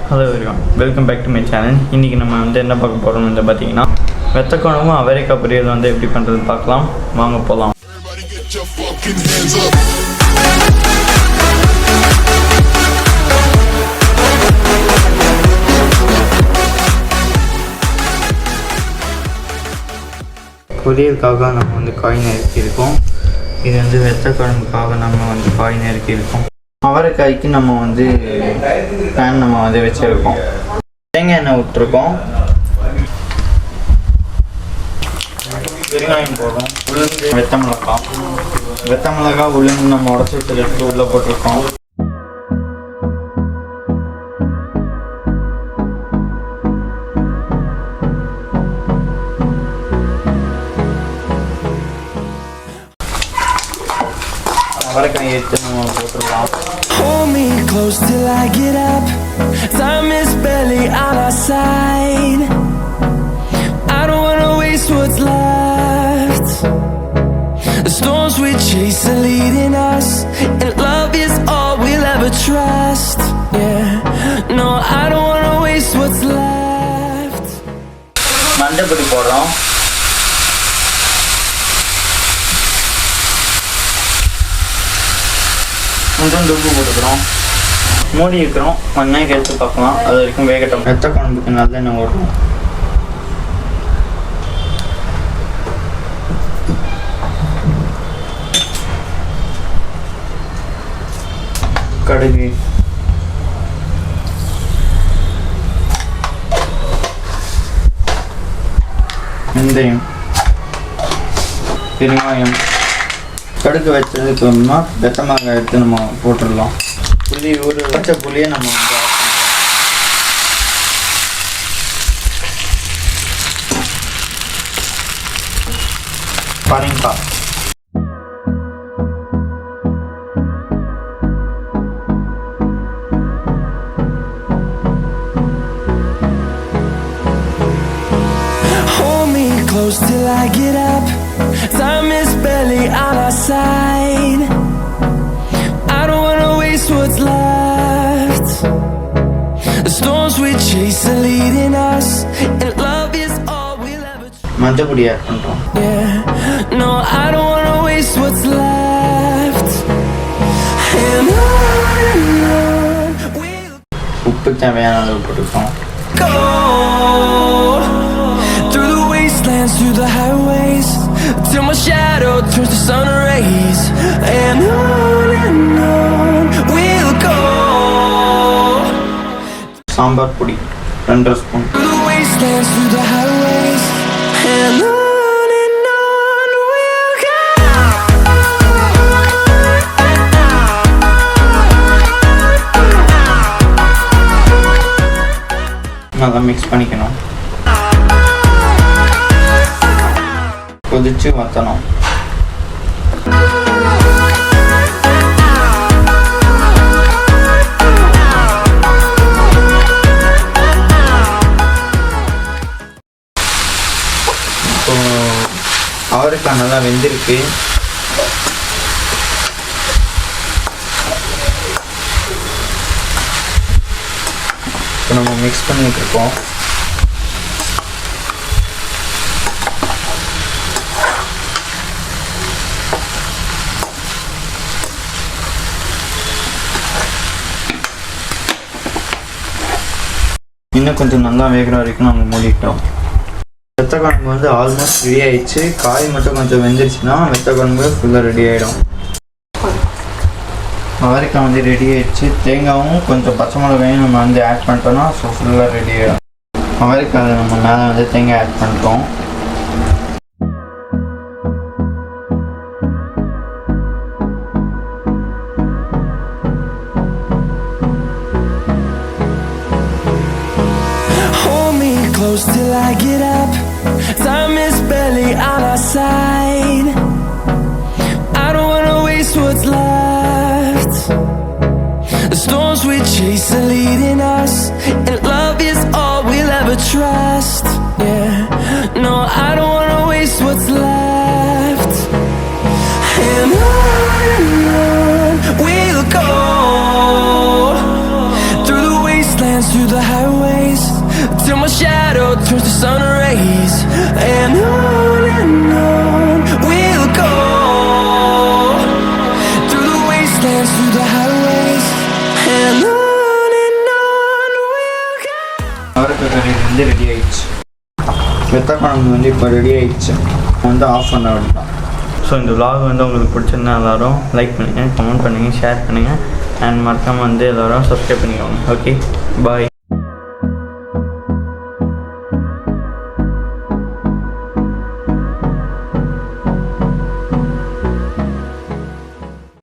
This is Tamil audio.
Hello everyone, welcome back to my channel. இன்றைக்கி நம்ம என்ன பார்க்க போகிறோம்னு பார்த்தீங்கன்னா வெத்தக்குழம்பும் அவரைக்காய் பொரியல் எப்படி பண்ணுறது பார்க்கலாம். வாங்க போகலாம். பொரியலுக்காக நம்ம காய் நறுக்கியிருக்கோம். இது வெத்தக்குழம்புக்காக நம்ம காய் நறுக்கியிருக்கோம். அவரைக்காய்க்கு நம்ம பேன் வச்சுருக்கோம். தேங்காய் எண்ணெய் விட்டுருக்கோம். பெருங்காயம் போடுறோம். உளுந்து வெத்த மிளகாய் உளுந்து நம்ம உடச்சி வச்சு எடுத்து உள்ளே போட்டிருக்கோம். அவரைக்காய் எடுத்து நம்ம போட்டுடலாம். Hold me close till I get up. Time is barely on our side. I don't wanna waste what's left. The storms we chase are leading us, and love is all we'll ever trust. Yeah, no, I don't wanna waste what's left. மஞ்சள் பொடி போடுறோம். கொஞ்சம் உப்பு போட்டுக்கிறோம். மூடி இருக்கிறோம். கொஞ்ச நேரம் எடுத்து பார்க்கலாம். அது வரைக்கும் வேகட்டும். வெத்த குழம்புக்கு நல்லெண்ணெய் ஓடுறோம். கடுகு, வெந்தயம், பெருங்காயம். கடுகு வச்சதுக்கு அப்புறமா வெத்த மிளகாய் எடுத்து நம்ம போட்டுடலாம். புளி ஒரு வச்ச புளியை நம்ம பரங்காய், Hold me close till I get up. Time is barely on our side. I don't wanna waste what's left. The storms we chase are leading us, and love is all we'll ever மஞ்சள் பொடி ஆட் பண்ணுறோம். Yeah, no, I don't wanna waste what's left. And on we'll உப்பு தேவையான அளவு போட்டுருக்கோம். go through the wastelands, through the highways, till my shadow turns to sun rays. And on we'll go sambar பொடி 2 spoon. through the wastelands, through the highways. And on we'll go. நல்லா மிக்ஸ் பண்ணிக்கணும். கொதிச்சு வற்றணும். இப்போ அவரைக்காய் நல்லா வெந்திருக்கு. இப்போ நம்ம மிக்ஸ் பண்ணிட்டு இருக்கோம். இன்னும் கொஞ்சம் நல்லா வேகிற வரைக்கும் நம்ம மூடிட்டோம். வெத்த குழம்பு ஆல்மோஸ்ட் ரெடி ஆயிடுச்சு. காய் மட்டும் கொஞ்சம் வெந்துருச்சுன்னா வெத்த குழம்பு ஃபுல்லாக ரெடி ஆகிடும். அவரைக்காய் ரெடி ஆயிடுச்சு. தேங்காயும் கொஞ்சம் பச்சை மிளகாயும் நம்ம ஆட் பண்ணிட்டோம்னா ஸோ ஃபுல்லாக ரெடி ஆகிடும். அவரைக்காய் நம்ம மேலே தேங்காய் ஆட் பண்ணிட்டோம். Close till I get up. Time is barely on our side. I don't wanna waste what's left. The storms we chase are leading us, and love is all we'll ever trust. Yeah, no, I don't wanna waste what's left. And on we'll go through the wastelands, through the highways, till my shadow turns to sun rays. And on we'll go, through the wastelands, through the highways. And on we'll go. அவரக்காய் கறி வந்து ரெடி ஆயிடுச்சு. வெத்த குழம்பு வந்து இப்போ ரெடி ஆயிடுச்சு. வந்து ஆஃப் பண்ண வேண்டாம். ஸோ இந்த vlog வந்து உங்களுக்கு பிடிச்சிருந்தா எல்லோரும் லைக் பண்ணுங்கள், கமெண்ட் பண்ணுங்கள், ஷேர் பண்ணுங்கள், அண்ட் மறக்காமல் வந்து எல்லோரும் சப்ஸ்கிரைப் பண்ணிக்கோங்க. ஓகே, பாய்.